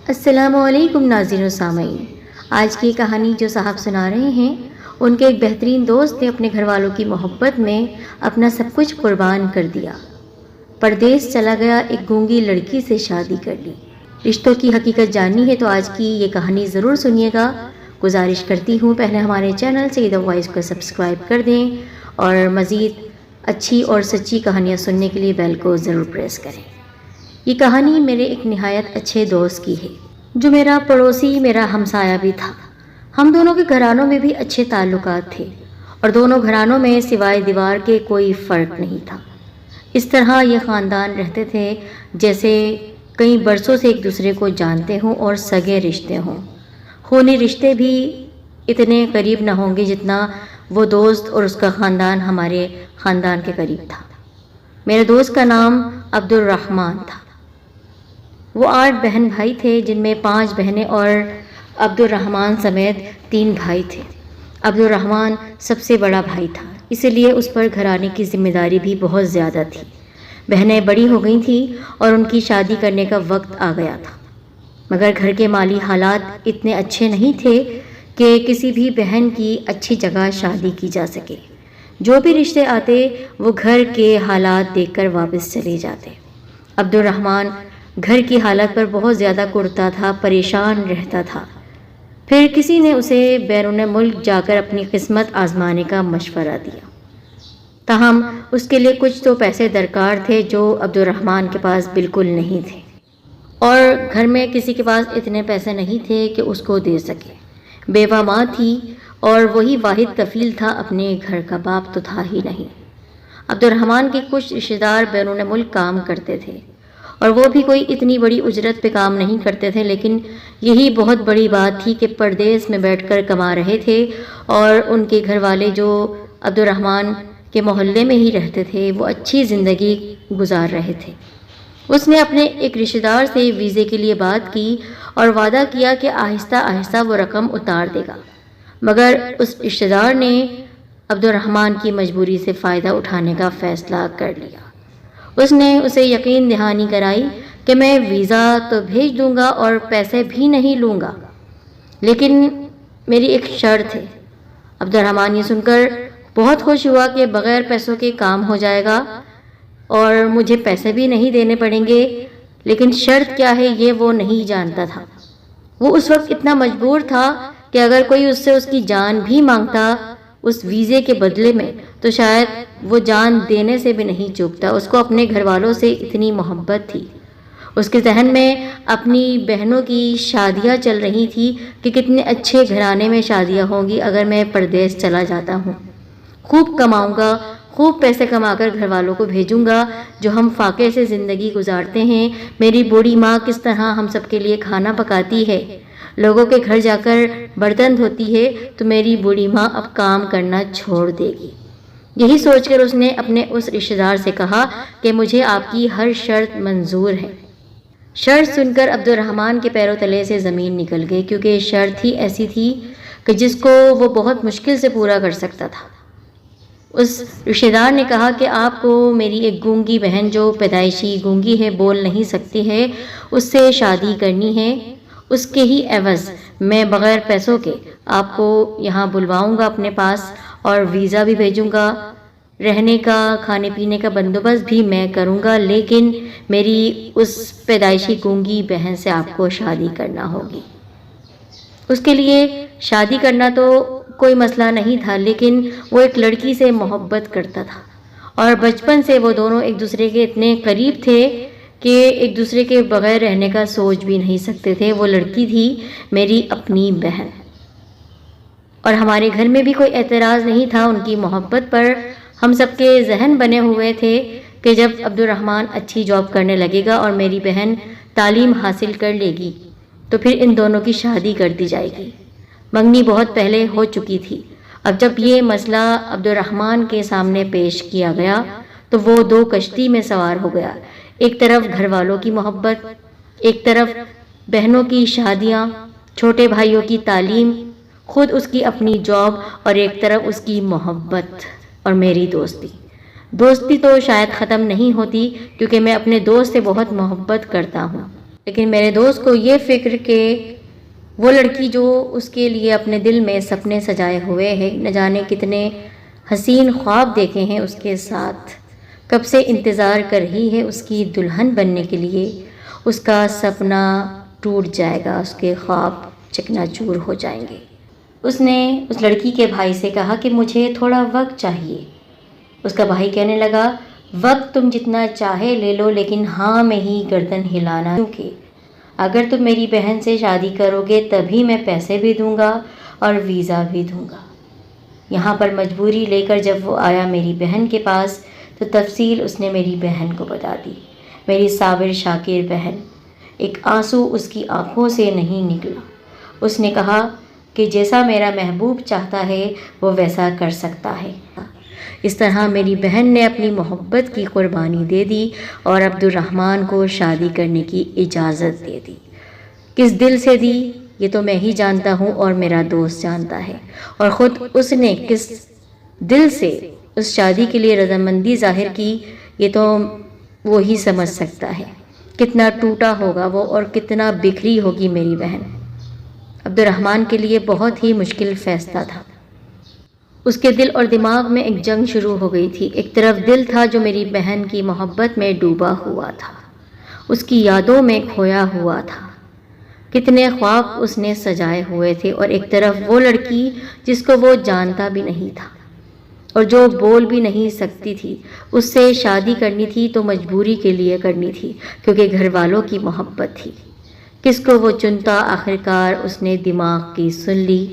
السلام علیکم ناظرین و سامعین، آج کی کہانی جو صاحب سنا رہے ہیں ان کے ایک بہترین دوست نے اپنے گھر والوں کی محبت میں اپنا سب کچھ قربان کر دیا۔ پردیس چلا گیا، ایک گونگی لڑکی سے شادی کر لی۔ رشتوں کی حقیقت جاننی ہے تو آج کی یہ کہانی ضرور سنیے گا۔ گزارش کرتی ہوں پہلے ہمارے چینل سید وائس کو سبسکرائب کر دیں اور مزید اچھی اور سچی کہانیاں سننے کے لیے بیل کو ضرور پریس کریں۔ یہ کہانی میرے ایک نہایت اچھے دوست کی ہے جو میرا پڑوسی، میرا ہمسایہ بھی تھا۔ ہم دونوں کے گھرانوں میں بھی اچھے تعلقات تھے اور دونوں گھرانوں میں سوائے دیوار کے کوئی فرق نہیں تھا۔ اس طرح یہ خاندان رہتے تھے جیسے کئی برسوں سے ایک دوسرے کو جانتے ہوں اور سگے رشتے ہوں۔ خونی رشتے بھی اتنے قریب نہ ہوں گے جتنا وہ دوست اور اس کا خاندان ہمارے خاندان کے قریب تھا۔ میرے دوست کا نام عبد الرحمن تھا۔ وہ 8 بہن بھائی تھے جن میں 5 بہنیں اور عبد الرحمن سمیت 3 بھائی تھے۔ عبد الرحمن سب سے بڑا بھائی تھا، اسی لیے اس پر گھرانے کی ذمہ داری بھی بہت زیادہ تھی۔ بہنیں بڑی ہو گئی تھیں اور ان کی شادی کرنے کا وقت آ گیا تھا، مگر گھر کے مالی حالات اتنے اچھے نہیں تھے کہ کسی بھی بہن کی اچھی جگہ شادی کی جا سکے۔ جو بھی رشتے آتے وہ گھر کے حالات دیکھ کر واپس چلے جاتے۔ عبد الرحمن گھر کی حالت پر بہت زیادہ کڑتا تھا، پریشان رہتا تھا۔ پھر کسی نے اسے بیرون ملک جا کر اپنی قسمت آزمانے کا مشورہ دیا۔ تاہم اس کے لیے کچھ تو پیسے درکار تھے جو عبد الرحمن کے پاس بالکل نہیں تھے، اور گھر میں کسی کے پاس اتنے پیسے نہیں تھے کہ اس کو دے سکے۔ بیوہ ماں تھی اور وہی واحد کفیل تھا، اپنے گھر کا باپ تو تھا ہی نہیں۔ عبد الرحمن کے کچھ رشتہ دار بیرون ملک کام کرتے تھے اور وہ بھی کوئی اتنی بڑی اجرت پہ کام نہیں کرتے تھے، لیکن یہی بہت بڑی بات تھی کہ پردیس میں بیٹھ کر کما رہے تھے اور ان کے گھر والے جو عبد الرحمن کے محلے میں ہی رہتے تھے وہ اچھی زندگی گزار رہے تھے۔ اس نے اپنے ایک رشتہ دار سے ویزے کے لیے بات کی اور وعدہ کیا کہ آہستہ آہستہ وہ رقم اتار دے گا، مگر اس رشتہ دار نے عبد الرحمن کی مجبوری سے فائدہ اٹھانے کا فیصلہ کر لیا۔ اس نے اسے یقین دہانی کرائی کہ میں ویزا تو بھیج دوں گا اور پیسے بھی نہیں لوں گا، لیکن میری ایک شرط ہے۔ عبد الرحمن یہ سن کر بہت خوش ہوا کہ بغیر پیسوں کے کام ہو جائے گا اور مجھے پیسے بھی نہیں دینے پڑیں گے، لیکن شرط کیا ہے یہ وہ نہیں جانتا تھا۔ وہ اس وقت اتنا مجبور تھا کہ اگر کوئی اس سے اس کی جان بھی مانگتا اس ویزے کے بدلے میں تو شاید وہ جان دینے سے بھی نہیں چوکتا۔ اس کو اپنے گھر والوں سے اتنی محبت تھی۔ اس کے ذہن میں اپنی بہنوں کی شادیاں چل رہی تھی کہ کتنے اچھے گھرانے میں شادیاں ہوں گی اگر میں پردیس چلا جاتا ہوں۔ خوب کماؤں گا، خوب پیسے کما کر گھر والوں کو بھیجوں گا جو ہم فاقے سے زندگی گزارتے ہیں۔ میری بوڑھی ماں کس طرح ہم سب کے لیے کھانا پکاتی ہے، لوگوں کے گھر جا کر برتن دھوتی ہے، تو میری بوڑھی ماں اب کام کرنا چھوڑ دے گی۔ یہی سوچ کر اس نے اپنے اس رشتہ دار سے کہا کہ مجھے آپ کی ہر شرط منظور ہے۔ شرط سن کر عبد الرحمن کے پیروں تلے سے زمین نکل گئی، کیونکہ شرط ہی ایسی تھی کہ جس کو وہ بہت مشکل سے پورا کر سکتا تھا۔ اس رشتہ دار نے کہا کہ آپ کو میری ایک گونگی بہن جو پیدائشی گونگی ہے، بول نہیں سکتی ہے، اس سے شادی کرنی ہے۔ اس کے ہی عوض میں بغیر پیسوں کے آپ کو یہاں بلواؤں گا اپنے پاس اور ویزا بھی بھیجوں گا، رہنے کا کھانے پینے کا بندوبست بھی میں کروں گا، لیکن میری اس پیدائشی گونگی بہن سے آپ کو شادی کرنا ہوگی۔ اس کے لیے شادی کرنا تو کوئی مسئلہ نہیں تھا، لیکن وہ ایک لڑکی سے محبت کرتا تھا اور بچپن سے وہ دونوں ایک دوسرے کے اتنے قریب تھے کہ ایک دوسرے کے بغیر رہنے کا سوچ بھی نہیں سکتے تھے۔ وہ لڑکی تھی میری اپنی بہن، اور ہمارے گھر میں بھی کوئی اعتراض نہیں تھا ان کی محبت پر۔ ہم سب کے ذہن بنے ہوئے تھے کہ جب عبد الرحمن اچھی جاب کرنے لگے گا اور میری بہن تعلیم حاصل کر لے گی تو پھر ان دونوں کی شادی کر دی جائے گی۔ منگنی بہت پہلے ہو چکی تھی۔ اب جب یہ مسئلہ عبد الرحمن کے سامنے پیش کیا گیا تو وہ 2 کشتی میں سوار ہو گیا۔ ایک طرف گھر والوں کی محبت، ایک طرف بہنوں کی شادیاں، چھوٹے بھائیوں کی تعلیم، خود اس کی اپنی جاب، اور ایک طرف اس کی محبت اور میری دوستی۔ دوستی تو شاید ختم نہیں ہوتی کیونکہ میں اپنے دوست سے بہت محبت کرتا ہوں۔ لیکن میرے دوست کو یہ فکر کہ وہ لڑکی جو اس کے لیے اپنے دل میں سپنے سجائے ہوئے ہے، نہ جانے کتنے حسین خواب دیکھے ہیں اس کے ساتھ، کب سے انتظار کر رہی ہے اس کی دلہن بننے کے لیے، اس کا سپنا ٹوٹ جائے گا، اس کے خواب چکنا چور ہو جائیں گے۔ اس نے اس لڑکی کے بھائی سے کہا کہ مجھے تھوڑا وقت چاہیے۔ اس کا بھائی کہنے لگا، وقت تم جتنا چاہے لے لو، لیکن ہاں میں ہی گردن ہلانا، کیونکہ اگر تم میری بہن سے شادی کرو گے تبھی میں پیسے بھی دوں گا اور ویزا بھی دوں گا۔ یہاں پر مجبوری لے کر جب وہ آیا میری بہن کے پاس تو تفصیل اس نے میری بہن کو بتا دی۔ میری صابر شاکر بہن، ایک آنسو اس کی آنکھوں سے نہیں نکلا۔ اس نے کہا کہ جیسا میرا محبوب چاہتا ہے وہ ویسا کر سکتا ہے۔ اس طرح میری بہن نے اپنی محبت کی قربانی دے دی اور عبد الرحمن کو شادی کرنے کی اجازت دے دی۔ کس دل سے دی یہ تو میں ہی جانتا ہوں اور میرا دوست جانتا ہے، اور خود اس نے کس دل سے اس شادی کے لیے رضامندی ظاہر کی یہ تو وہی سمجھ سکتا ہے۔ کتنا ٹوٹا ہوگا وہ اور کتنا بکھری ہوگی میری بہن۔ عبد الرحمن کے لیے بہت ہی مشکل فیصلہ تھا۔ اس کے دل اور دماغ میں ایک جنگ شروع ہو گئی تھی۔ ایک طرف دل تھا جو میری بہن کی محبت میں ڈوبا ہوا تھا، اس کی یادوں میں کھویا ہوا تھا، کتنے خواب اس نے سجائے ہوئے تھے، اور ایک طرف وہ لڑکی جس کو وہ جانتا بھی نہیں تھا اور جو بول بھی نہیں سکتی تھی۔ اس سے شادی کرنی تھی تو مجبوری کے لیے کرنی تھی، کیونکہ گھر والوں کی محبت تھی۔ کس کو وہ چنتا؟ آخرکار اس نے دماغ کی سن لی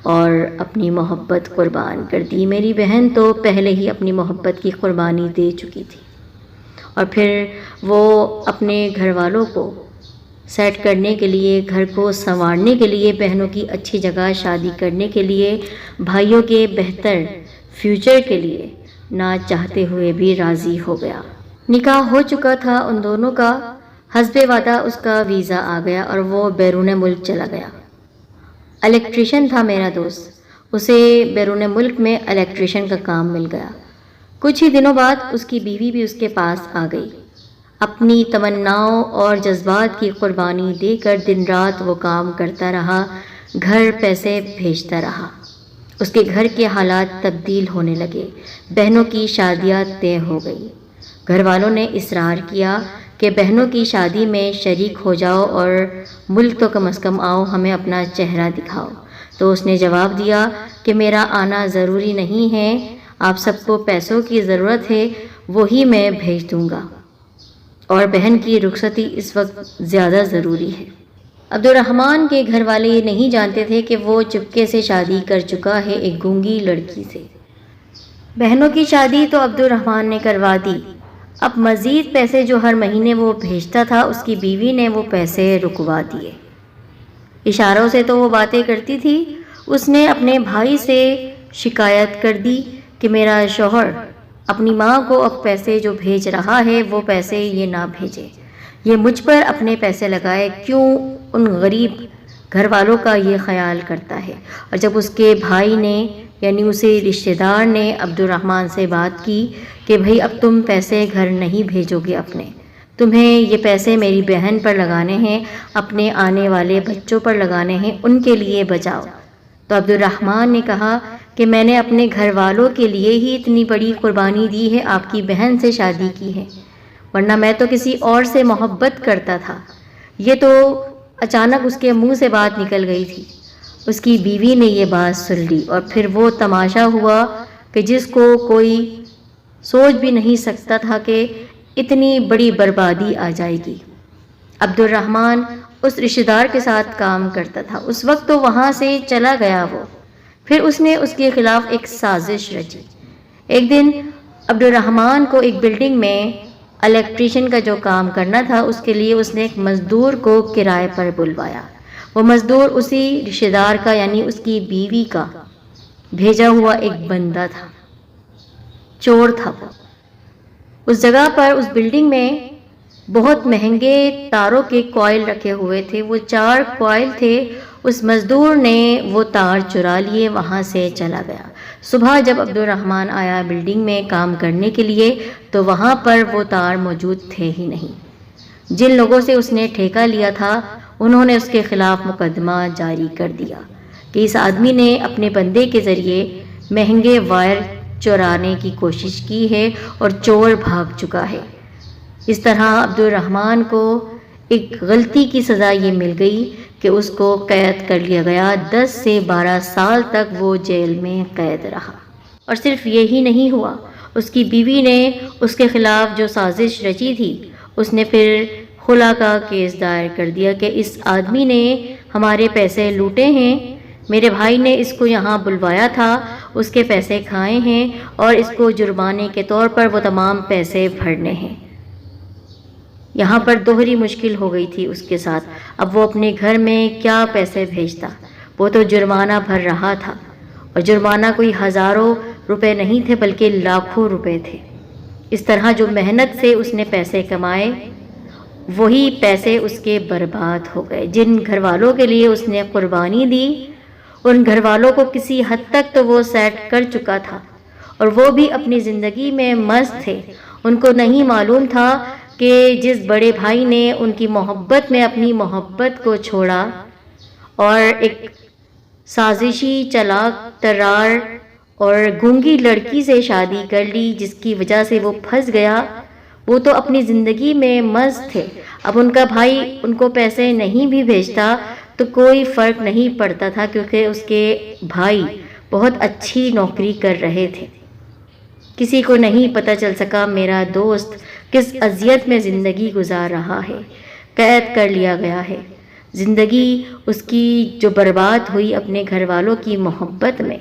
اور اپنی محبت قربان کر دی۔ میری بہن تو پہلے ہی اپنی محبت کی قربانی دے چکی تھی، اور پھر وہ اپنے گھر والوں کو سیٹ کرنے کے لیے، گھر کو سنوارنے کے لیے، بہنوں کی اچھی جگہ شادی کرنے کے لیے، بھائیوں کے بہتر فیوچر کے لیے نہ چاہتے ہوئے بھی راضی ہو گیا۔ نکاح ہو چکا تھا ان دونوں کا، حسب وعدہ اس کا ویزا آ گیا اور وہ بیرون ملک چلا گیا۔ الیکٹریشین تھا میرا دوست، اسے بیرون ملک میں الیکٹریشین کا کام مل گیا۔ کچھ ہی دنوں بعد اس کی بیوی بھی اس کے پاس آ گئی۔ اپنی تمناؤں اور جذبات کی قربانی دے کر دن رات وہ کام کرتا رہا، گھر پیسے بھیجتا رہا۔ اس کے گھر کے حالات تبدیل ہونے لگے، بہنوں کی شادیاں طے ہو گئی۔ گھر والوں نے اصرار کیا کہ بہنوں کی شادی میں شریک ہو جاؤ اور ملک تو کم از کم آؤ، ہمیں اپنا چہرہ دکھاؤ۔ تو اس نے جواب دیا کہ میرا آنا ضروری نہیں ہے، آپ سب کو پیسوں کی ضرورت ہے، وہی میں بھیج دوں گا، اور بہن کی رخصتی اس وقت زیادہ ضروری ہے۔ عبد الرحمن کے گھر والے یہ نہیں جانتے تھے کہ وہ چپکے سے شادی کر چکا ہے ایک گونگی لڑکی سے۔ بہنوں کی شادی تو عبد الرحمن نے کروا دی، اب مزید پیسے جو ہر مہینے وہ بھیجتا تھا اس کی بیوی نے وہ پیسے رکوا دیے۔ اشاروں سے تو وہ باتیں کرتی تھی، اس نے اپنے بھائی سے شکایت کر دی کہ میرا شوہر اپنی ماں کو اب پیسے جو بھیج رہا ہے وہ پیسے یہ نہ بھیجے، یہ مجھ پر اپنے پیسے لگائے، کیوں ان غریب گھر والوں کا یہ خیال کرتا ہے۔ اور جب اس کے بھائی نے یعنی اسے رشتہ دار نے عبد الرحمن سے بات کی کہ بھئی اب تم پیسے گھر نہیں بھیجو گے اپنے، تمہیں یہ پیسے میری بہن پر لگانے ہیں، اپنے آنے والے بچوں پر لگانے ہیں، ان کے لیے بچاؤ۔ تو عبد الرحمن نے کہا کہ میں نے اپنے گھر والوں کے لیے ہی اتنی بڑی قربانی دی ہے، آپ کی بہن سے شادی کی ہے، ورنہ میں تو کسی اور سے محبت کرتا تھا۔ یہ تو اچانک اس کے منہ سے بات نکل گئی تھی۔ اس کی بیوی نے یہ بات سن لی اور پھر وہ تماشا ہوا کہ جس کو کوئی سوچ بھی نہیں سکتا تھا کہ اتنی بڑی بربادی آ جائے گی۔ عبد الرحمن اس رشتہ دار کے ساتھ کام کرتا تھا، اس وقت تو وہاں سے چلا گیا وہ، پھر اس نے اس کے خلاف ایک سازش رچی۔ ایک دن عبد الرحمن کو ایک بلڈنگ میں الیکٹریشین کا جو کام کرنا تھا اس کے لیے اس نے ایک مزدور کو کرائے پر بلوایا۔ وہ مزدور اسی رشتہ دار کا یعنی اس کی بیوی کا بھیجا ہوا ایک بندہ تھا، چور تھا وہ۔ اس جگہ پر اس بلڈنگ میں بہت مہنگے تاروں کے کوائل رکھے ہوئے تھے، وہ 4 کوائل تھے۔ اس مزدور نے وہ تار چرا لیے، وہاں سے چلا گیا۔ صبح جب عبد الرحمن آیا بلڈنگ میں کام کرنے کے لیے تو وہاں پر وہ تار موجود تھے ہی نہیں۔ جن لوگوں سے اس نے ٹھیکہ لیا تھا انہوں نے اس کے خلاف مقدمہ جاری کر دیا کہ اس آدمی نے اپنے بندے کے ذریعے مہنگے وائر چورانے کی کوشش کی ہے اور چور بھاگ چکا ہے۔ اس طرح عبد الرحمن کو ایک غلطی کی سزا یہ مل گئی کہ اس کو قید کر لیا گیا۔ 10 سے 12 سال تک وہ جیل میں قید رہا۔ اور صرف یہی نہیں ہوا، اس کی بیوی نے اس کے خلاف جو سازش رچی تھی، اس نے پھر خلا کا کیس دائر کر دیا کہ اس آدمی نے ہمارے پیسے لوٹے ہیں، میرے بھائی نے اس کو یہاں بلوایا تھا، اس کے پیسے کھائے ہیں اور اس کو جرمانے کے طور پر وہ تمام پیسے بھرنے ہیں۔ یہاں پر دوہری مشکل ہو گئی تھی اس کے ساتھ۔ اب وہ اپنے گھر میں کیا پیسے بھیجتا، وہ تو جرمانہ بھر رہا تھا، اور جرمانہ کوئی ہزاروں روپے نہیں تھے بلکہ لاکھوں روپے تھے۔ اس طرح جو محنت سے اس نے پیسے کمائے وہی پیسے اس کے برباد ہو گئے۔ جن گھر والوں کے لیے اس نے قربانی دی ان گھر والوں کو کسی حد تک تو وہ سیٹ کر چکا تھا، اور وہ بھی اپنی زندگی میں مست تھے۔ ان کو نہیں معلوم تھا کہ جس بڑے بھائی نے ان کی محبت میں اپنی محبت کو چھوڑا اور ایک سازشی چالاک ترار اور گونگی لڑکی سے شادی کر لی جس کی وجہ سے وہ پھنس گیا، وہ تو اپنی زندگی میں مست تھے۔ اب ان کا بھائی ان کو پیسے نہیں بھی بھیجتا تو کوئی فرق نہیں پڑتا تھا، کیونکہ اس کے بھائی بہت اچھی نوکری کر رہے تھے۔ کسی کو نہیں پتہ چل سکا میرا دوست کس اذیت میں زندگی گزار رہا ہے، قید کر لیا گیا ہے۔ زندگی اس کی جو برباد ہوئی اپنے گھر والوں کی محبت میں،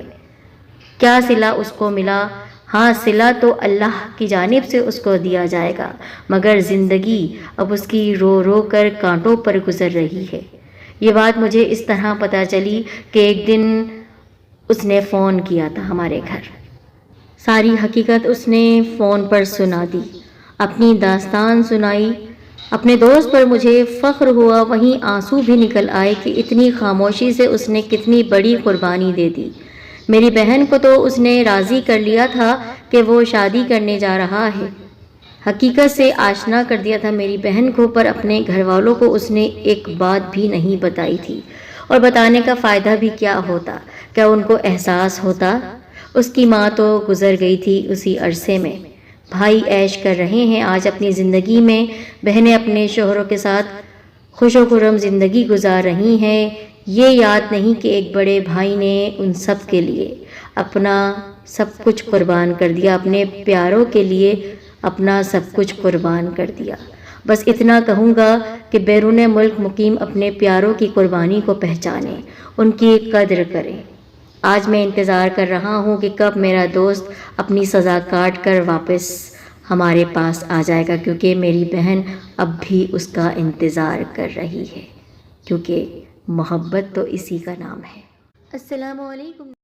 کیا صلہ اس کو ملا؟ ہاں، صلہ تو اللہ کی جانب سے اس کو دیا جائے گا، مگر زندگی اب اس کی رو رو کر کانٹوں پر گزر رہی ہے۔ یہ بات مجھے اس طرح پتہ چلی کہ ایک دن اس نے فون کیا تھا ہمارے گھر۔ ساری حقیقت اس نے فون پر سنا دی، اپنی داستان سنائی۔ اپنے دوست پر مجھے فخر ہوا، وہیں آنسو بھی نکل آئے کہ اتنی خاموشی سے اس نے کتنی بڑی قربانی دے دی۔ میری بہن کو تو اس نے راضی کر لیا تھا کہ وہ شادی کرنے جا رہا ہے، حقیقت سے آشنا کر دیا تھا میری بہن کو، پر اپنے گھر والوں کو اس نے ایک بات بھی نہیں بتائی تھی، اور بتانے کا فائدہ بھی کیا ہوتا؟ کیا ان کو احساس ہوتا؟ اس کی ماں تو گزر گئی تھی اسی عرصے میں۔ بھائی عیش کر رہے ہیں آج اپنی زندگی میں، بہنیں اپنے شوہروں کے ساتھ خوش و خرم زندگی گزار رہی ہیں۔ یہ یاد نہیں کہ ایک بڑے بھائی نے ان سب کے لیے اپنا سب کچھ قربان کر دیا، اپنے پیاروں کے لیے اپنا سب کچھ قربان کر دیا۔ بس اتنا کہوں گا کہ بیرون ملک مقیم اپنے پیاروں کی قربانی کو پہچانیں، ان کی قدر کریں۔ آج میں انتظار کر رہا ہوں کہ کب میرا دوست اپنی سزا کاٹ کر واپس ہمارے پاس آ جائے گا، کیونکہ میری بہن اب بھی اس کا انتظار کر رہی ہے، کیونکہ محبت تو اسی کا نام ہے۔ السلام علیکم۔